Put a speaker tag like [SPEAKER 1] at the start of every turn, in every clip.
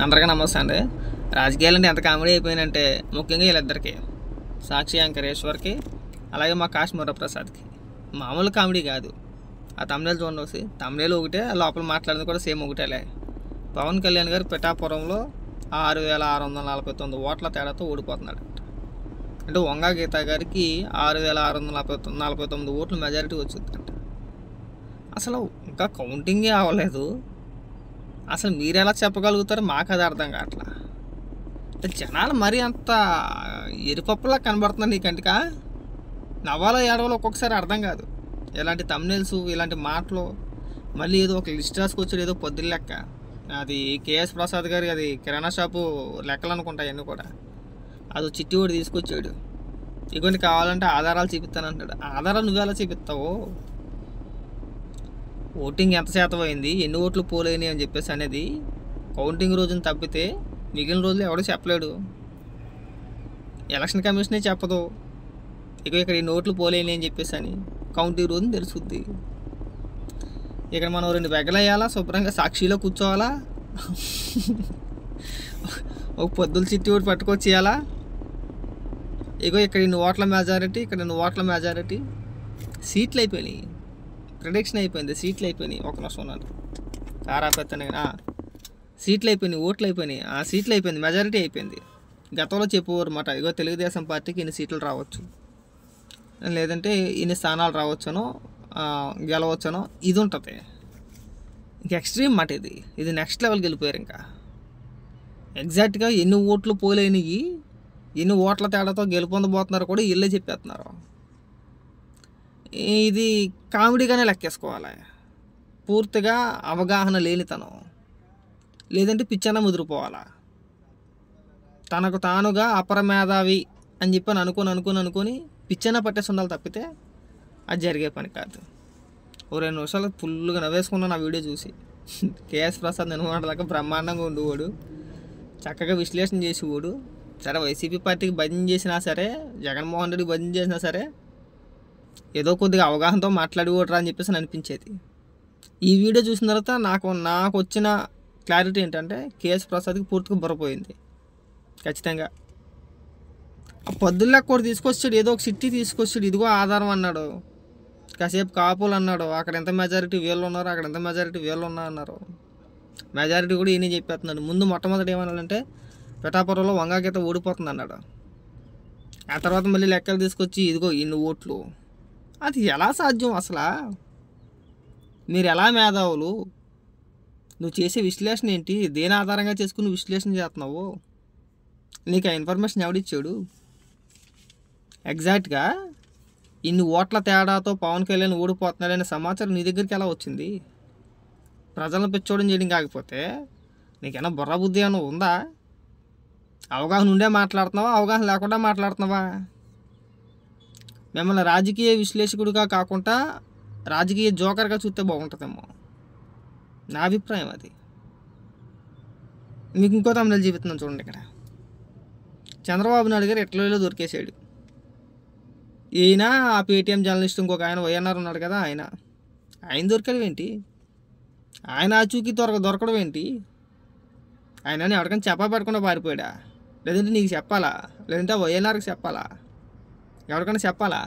[SPEAKER 1] అందరికీ నమస్తే అండి. రాజకీయాలు అంటే ఎంత కామెడీ అయిపోయినంటే ముఖ్యంగా వీళ్ళిద్దరికి, సాక్షి యాంకరేశ్వర్కి, అలాగే మా కాశ్మీర ప్రసాద్కి మామూలు కామెడీ కాదు. ఆ తమిళ చూడండి, తమిళ ఒకటే, లోపల మాట్లాడింది కూడా సేమ్ ఒకటేలే. పవన్ కళ్యాణ్ గారు పిఠాపురంలో 6,649 ఓట్ల తేడాతో ఓడిపోతున్నాడు. అంటే వంగా గీతా గారికి 6,649 ఓట్లు మెజారిటీ వచ్చిందంట. అసలు ఇంకా కౌంటింగే అవ్వలేదు. అసలు మీరు ఎలా చెప్పగలుగుతారో మాకు అది అర్థం కావట్లా. అంటే జనాలు మరీ అంత ఎరిపప్పులా కనబడుతున్నారు నీ కంటికా. నవ్వాలో ఏడవలో ఒక్కొక్కసారి అర్థం కాదు. ఇలాంటి తమ్నెల్స్, ఇలాంటి మాటలు, మళ్ళీ ఏదో ఒక లిస్ట్ రాసుకొచ్చాడు, ఏదో పొద్దున్న లెక్క. అది కేఎస్ ప్రసాద్ గారి అది కిరాణా షాపు లెక్కలు అనుకుంటాయి అన్నీ కూడా. అది చిట్టి కూడా తీసుకొచ్చాడు. ఇటువంటి కావాలంటే ఆధారాలు చూపిస్తానంటాడు. ఆధారాలు నువ్వెలా చూపిస్తావు? ఓటింగ్ ఎంత శాతం అయింది, ఎన్ని ఓట్లు పోలేని అని చెప్పేసి అనేది కౌంటింగ్ రోజున తప్పితే మిగిలిన రోజులు ఎవడో చెప్పలేడు. ఎలక్షన్ కమిషనే చెప్పదు ఇక్కడ ఎన్ని ఓట్లు పోలేని అని చెప్పేసి అని. కౌంటింగ్ రోజున తెలుసుద్ది. ఇక్కడ మనం 2 బెగ్గలు వేయాలా, శుభ్రంగా సాక్షిలో కూర్చోవాలా, ఒక పొద్దుల చిట్టి ఒకటి పట్టుకొచ్చి ఇవ్వాలా. ఇక్కడ ఇన్ని ఓట్ల మెజారిటీ, ఇక్కడ ఇన్ని ఓట్ల మెజారిటీ. సీట్లు అయిపోయినాయి, ప్రిడిక్షన్ అయిపోయింది, సీట్లు అయిపోయినాయి. ఒక నిమిషం ఉన్నాను, కారాపెత్తనే సీట్లు అయిపోయినాయి, ఓట్లు అయిపోయినాయి. ఆ సీట్లు అయిపోయింది, మెజారిటీ అయిపోయింది. గతంలో చెప్పేవారు అన్నమాట, తెలుగుదేశం పార్టీకి ఇన్ని సీట్లు రావచ్చు, లేదంటే ఇన్ని స్థానాలు రావచ్చునో, గెలవచ్చునో, ఇది ఉంటుంది. ఇంక ఎక్స్ట్రీమ్ మాట ఇది నెక్స్ట్ లెవెల్కి వెళ్ళిపోయారు. ఇంకా ఎగ్జాక్ట్గా ఎన్ని ఓట్లు పోలేనివి, ఎన్ని ఓట్ల తేడాతో గెలుపొందబోతున్నారు కూడా వీళ్ళే చెప్పేస్తున్నారు. ఇది కామెడీగానే లెక్కేసుకోవాలి. పూర్తిగా అవగాహన లేనితనం, లేదంటే పిచ్చన్న ముదిరిపోవాలా. తనకు తానుగా అపరమేధావి అని చెప్పని అనుకొని పిచ్చన్న పట్టేసి ఉండాలి తప్పితే అది జరిగే పని కాదు. ఓ 2 నిమిషాలు ఫుల్గా నవ్వేసుకున్నాను ఆ వీడియో చూసి. కేఎస్ ప్రసాద్ నిలబడలేక బ్రహ్మాండంగా ఉండేవాడు, చక్కగా విశ్లేషణ చేసేవాడు. సరే వైసీపీ పార్టీకి భజన చేసినా సరే, జగన్మోహన్ రెడ్డికి భజన చేసినా సరే, ఏదో కొద్దిగా అవగాహనతో మాట్లాడేవాడురా అని చెప్పేసి అనిపించేది. ఈ వీడియో చూసిన తర్వాత నాకు వచ్చిన క్లారిటీ ఏంటంటే కేఎస్ ప్రసాద్కి పూర్తిగా బుర్రపోయింది ఖచ్చితంగా. ఆ పొద్దుల్లో కూడా తీసుకొచ్చాడు, ఏదో ఒక సిట్టి తీసుకొచ్చాడు, ఇదిగో ఆధారం అన్నాడు. కాసేపు కాపులు అన్నాడు, అక్కడ ఎంత మెజారిటీ వీళ్ళు ఉన్నారు, అక్కడ ఎంత మెజారిటీ వీళ్ళు ఉన్నారు అన్నారు. మెజారిటీ కూడా ఈయన చెప్పేస్తున్నాడు. ముందు మొట్టమొదటి ఏమన్నాడంటే పిఠాపురంలో వంగా గీత ఓడిపోతుంది అన్నాడు. ఆ తర్వాత మళ్ళీ లెక్కలు తీసుకొచ్చి ఇదిగో ఇన్ని ఓట్లు. అది ఎలా సాధ్యం అసలు? మీరు ఎలా మేధావులు? నువ్వు చేసే విశ్లేషణ ఏంటి? దేని ఆధారంగా చేసుకుని విశ్లేషణ చేస్తున్నావు? నీకు ఆ ఇన్ఫర్మేషన్ ఎవడిచ్చాడు? ఎగ్జాక్ట్గా ఇన్ని ఓట్ల తేడాతో పవన్ కళ్యాణ్ ఓడిపోతున్నాడనే సమాచారం నీ దగ్గరికి ఎలా వచ్చింది? ప్రజలను పెంచోడం చేయడం కాకపోతే నీకైనా బుర్ర బుద్ధి ఏమైనా ఉందా? అవగాహన ఉండే మాట్లాడుతున్నావా, అవగాహన లేకుండా మాట్లాడుతున్నావా? మిమ్మల్ని రాజకీయ విశ్లేషకుడిగా కాకుండా రాజకీయ జోకర్గా చూస్తే బాగుంటుందేమో, నా అభిప్రాయం అది. మీకు ఇంకో తమిళ జీవితం చూడండి. ఇక్కడ చంద్రబాబు నాయుడు గారు ఎట్లలో దొరికేసాడు. ఈయన ఆ పేటీఎం జర్నలిస్ట్ ఇంకొక ఆయన వైఎన్ఆర్ ఉన్నాడు కదా, ఆయన దొరకడం ఏంటి? ఆయన ఆచూకీ దొరకడం ఏంటి? ఆయన ఎవరికైనా చెప్పా పెట్టకుండా పారిపోయాడా? లేదంటే నీకు చెప్పాలా? లేదంటే వైఎన్ఆర్కి చెప్పాలా? ఎవరికైనా చెప్పాలా?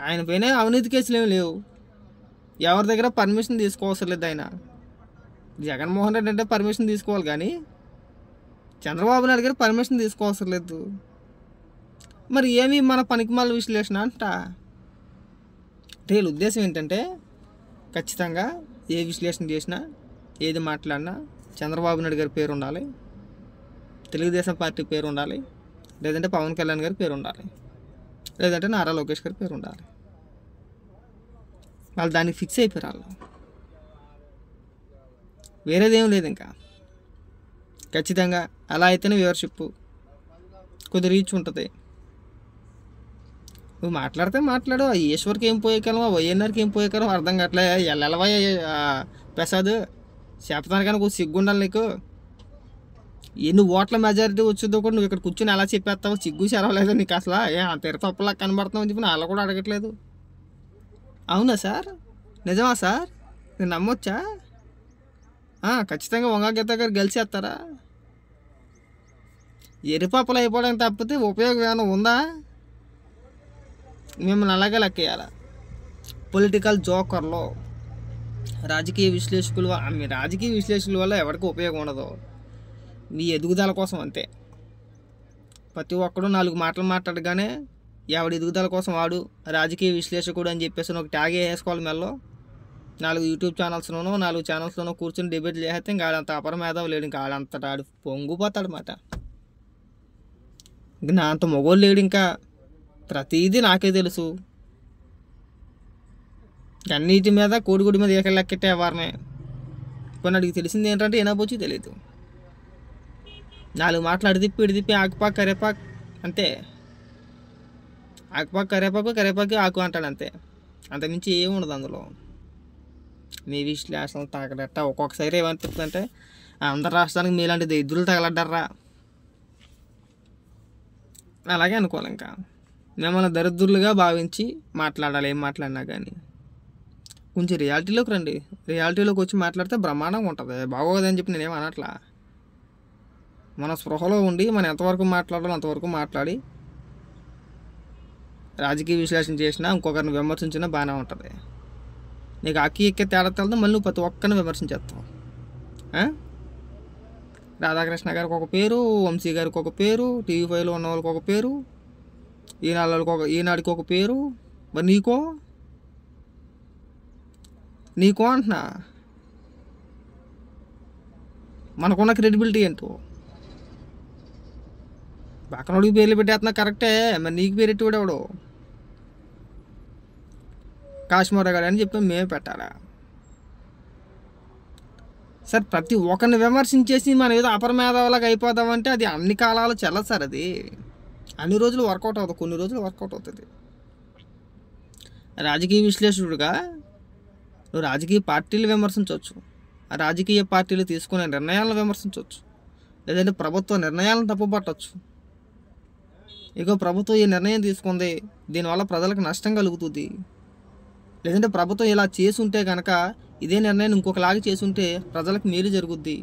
[SPEAKER 1] ఆయన పైన అవినీతి కేసులు ఏమి లేవు, ఎవరి దగ్గర పర్మిషన్ తీసుకోవసరం లేదు. ఆయన జగన్మోహన్ రెడ్డి అంటే పర్మిషన్ తీసుకోవాలి, కానీ చంద్రబాబు నాయుడు గారు పర్మిషన్ తీసుకోవసరం లేదు. మరి ఏమి మన పనికిమాల విశ్లేషణ అంట? అంటే వీళ్ళ ఉద్దేశం ఏంటంటే ఖచ్చితంగా ఏ విశ్లేషణ చేసినా, ఏది మాట్లాడినా చంద్రబాబు నాయుడు గారి పేరు ఉండాలి, తెలుగుదేశం పార్టీ పేరు ఉండాలి, లేదంటే పవన్ కళ్యాణ్ గారి పేరు ఉండాలి, లేదంటే నారా లోకేష్ గారి పేరు ఉండాలి. వాళ్ళు దానికి ఫిక్స్ అయిపోయారు. వాళ్ళు వేరేదేం లేదు. ఇంకా ఖచ్చితంగా అలా అయితేనే వ్యూవర్షిప్ కొద్ది రీచ్ ఉంటుంది. నువ్వు మాట్లాడితే మాట్లాడు. ఆ ఈశ్వర్కి ఏం పోయేకాలం, ఆ వైఎన్ఆర్కి ఏం పోయేకాలం అర్థం కావట్లే. ఎల్లవా ప్రసాద్ చెప్తాను, కొంచెం సిగ్గుండాలి నీకు. ఎన్ని ఓట్ల మెజారిటీ వచ్చిందో కూడా నువ్వు ఇక్కడ కూర్చొని ఎలా చెప్పేస్తావు? సిగ్గు చెరవలేదు నీకు అసలు? అంత తప్పులా కనబడుతున్నావు అని చెప్పి నా అలా కూడా అడగట్లేదు. అవునా సార్? నిజమా సార్? నేను నమ్మొచ్చా? ఖచ్చితంగా వంగ గీత గారు గెలిచేస్తారా? ఎరిపప్పులు అయిపోవడానికి తప్పితే ఉపయోగం ఏమైనా ఉందా? మిమ్మల్ని అలాగే లెక్కేయాలి. పొలిటికల్ జోకర్లో రాజకీయ విశ్లేషకులు, మీ రాజకీయ విశ్లేషకుల వల్ల ఎవరికి ఉపయోగం ఉండదు, మీ ఎదుగుదల కోసం అంతే. ప్రతి ఒక్కడు 4 మాటలు మాట్లాడగానే ఎవడి ఎదుగుదల కోసం వాడు రాజకీయ విశ్లేషకుడు అని చెప్పేసి ఒక ట్యాగ్ వేసుకోవాలి. మెల్లో 4 యూట్యూబ్ ఛానల్స్లోనో 4 ఛానల్స్లోనో కూర్చొని డిబేట్లు చేస్తే ఇంకా ఆడంత అపర మేధావు లేడు, ఇంకా ఆడంతటా ఆడు పొంగిపోతాడు అన్నమాట. ఇంక నా అంత మొగోళ్ళు లేడు, ఇంకా ప్రతిదీ నాకే తెలుసు. అన్నిటి మీద కోడిగుడి మీద ఏకలు లెక్కెట్టే వారమే. కొన్ని అడిగి తెలిసింది ఏంటంటే ఏనాపోచి తెలియదు. 4 మాటలు అడిదిప్పి ఆకుపాకు కరేపాకు అంతే. ఆకుపాకు కరేపాకు ఆకు అంటాడు అంతే, అంతకుమించి ఏమి ఉండదు అందులో. మీ విశ్లేషణలు తాగడట ఒక్కొక్కసారి ఏమనిపిస్తుందంటే ఆంధ్ర రాష్ట్రానికి మీలాంటి దరిద్రులు తగలడ్డారా అలాగే అనుకోవాలి. ఇంకా మిమ్మల్ని దరిద్రులుగా భావించి మాట్లాడాలి, ఏం మాట్లాడినా కానీ. కొంచెం రియాలిటీలోకి రండి, రియాలిటీలోకి వచ్చి మాట్లాడితే బ్రహ్మాండంగా ఉంటుంది. బాగోదని చెప్పి నేనేం అనట్లా. మన స్పృహలో ఉండి మనం ఎంతవరకు మాట్లాడాలో అంతవరకు మాట్లాడి రాజకీయ విశ్లేషణ చేసినా ఇంకొకరిని విమర్శించినా బాగానే ఉంటుంది. నీకు అక్కి ఎక్కే తేడా తెలదు, మళ్ళీ నువ్వు ప్రతి ఒక్కరిని విమర్శించేస్తావు. రాధాకృష్ణ గారికి ఒక పేరు, వంశీ గారికి ఒక పేరు, టీవీ5లో ఉన్న వాళ్ళకి ఒక పేరు, ఈనాడికి ఒక పేరు. మరి నీకో అంటున్నా, మనకున్న క్రెడిబిలిటీ ఏంటో. పక్కనోడికి పేర్లు పెట్టేస్తున్నా కరెక్టే, మరి నీకు పేరు ఎట్టువాడెవడు? కాశ్మీర్ గారు అని చెప్పి మేమే పెట్టాలా? సార్ ప్రతి ఒక్కరిని విమర్శించేసి మనం ఏదో అపరమేధావులాగా అయిపోదామంటే అది అన్ని కాలాలు చెల్లదు సార్. అది అన్ని రోజులు వర్కౌట్ అవుతుంది, కొన్ని రోజులు వర్కౌట్ అవుతుంది. రాజకీయ విశ్లేషకుడుగా నువ్వు రాజకీయ పార్టీలు విమర్శించవచ్చు, ఆ రాజకీయ పార్టీలు తీసుకునే నిర్ణయాలను విమర్శించవచ్చు, లేదంటే ప్రభుత్వ నిర్ణయాలను తప్పుపట్టవచ్చు. ఇక ప్రభుత్వం ఈ నిర్ణయం తీసుకుంది, దీనివల్ల ప్రజలకు నష్టం కలుగుతుంది, లేదంటే ప్రభుత్వం ఇలా చేసుంటే కనుక ఇదే నిర్ణయం ఇంకొకలాగా చేసుంటే ప్రజలకు మేలు జరుగుద్ది,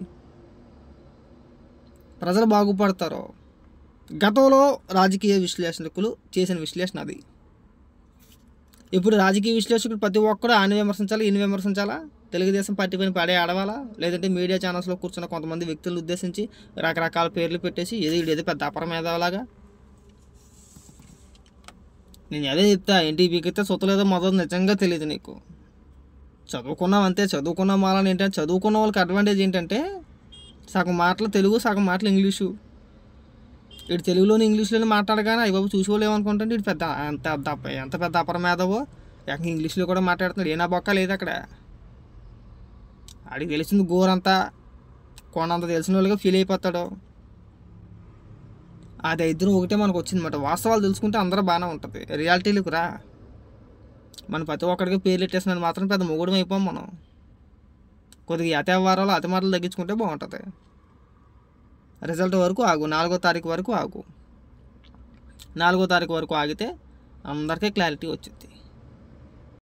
[SPEAKER 1] ప్రజలు బాగుపడతారు. గతంలో రాజకీయ విశ్లేషకులు చేసిన విశ్లేషణ అది. ఇప్పుడు రాజకీయ విశ్లేషకులు ప్రతి ఒక్కరు ఆయన విమర్శించాలా, ఈయన విమర్శించాలా, తెలుగుదేశం పార్టీ పైన పడే ఆడవాలా, లేదంటే మీడియా ఛానల్స్లో కూర్చున్న కొంతమంది వ్యక్తులను ఉద్దేశించి రకరకాల పేర్లు పెట్టేసి ఏదో పెద్ద అపరమేధావులాగా. నేను అదే చెప్తా, ఎన్టీపీకి అయితే సొత్తలేదో మొదలు నిజంగా తెలియదు నీకు. చదువుకున్నాం అంతే, చదువుకున్న మాలని ఏంటంటే చదువుకున్న వాళ్ళకి అడ్వాంటేజ్ ఏంటంటే సగం మాటలు తెలుగు, సగం మాటలు ఇంగ్లీషు. ఇటు తెలుగులోని ఇంగ్లీష్లోనే మాట్లాడగానే అయ్యి బాబు చూసుకోలేము అనుకుంటే ఇటు ఎంత పెద్ద అపరమేధవో ఇంగ్లీష్లో కూడా మాట్లాడుతున్నాడు. ఏనా బొక్క లేదు అక్కడ. ఆడికి తెలిసింది గోరంతా కొండంత తెలిసిన వాళ్ళుగా ఫీల్ అయిపోతాడు. అది ఇద్దరు ఒకటే మనకు వచ్చిందన్నమాట. వాస్తవాలు తెలుసుకుంటే అందరూ బాగానే ఉంటుంది. రియాలిటీలకు రా, మనం ప్రతి ఒక్కడికి పేర్లు పెట్టేసినది మాత్రం పెద్ద మొగుడం అయిపోం. మనం కొద్దిగా అతి వ్యవహారాలు అతి మాటలు తగ్గించుకుంటే బాగుంటుంది. రిజల్ట్ వరకు ఆగు, 4వ తారీఖు వరకు ఆగు. 4వ తారీఖు వరకు ఆగితే అందరికీ క్లారిటీ వచ్చింది.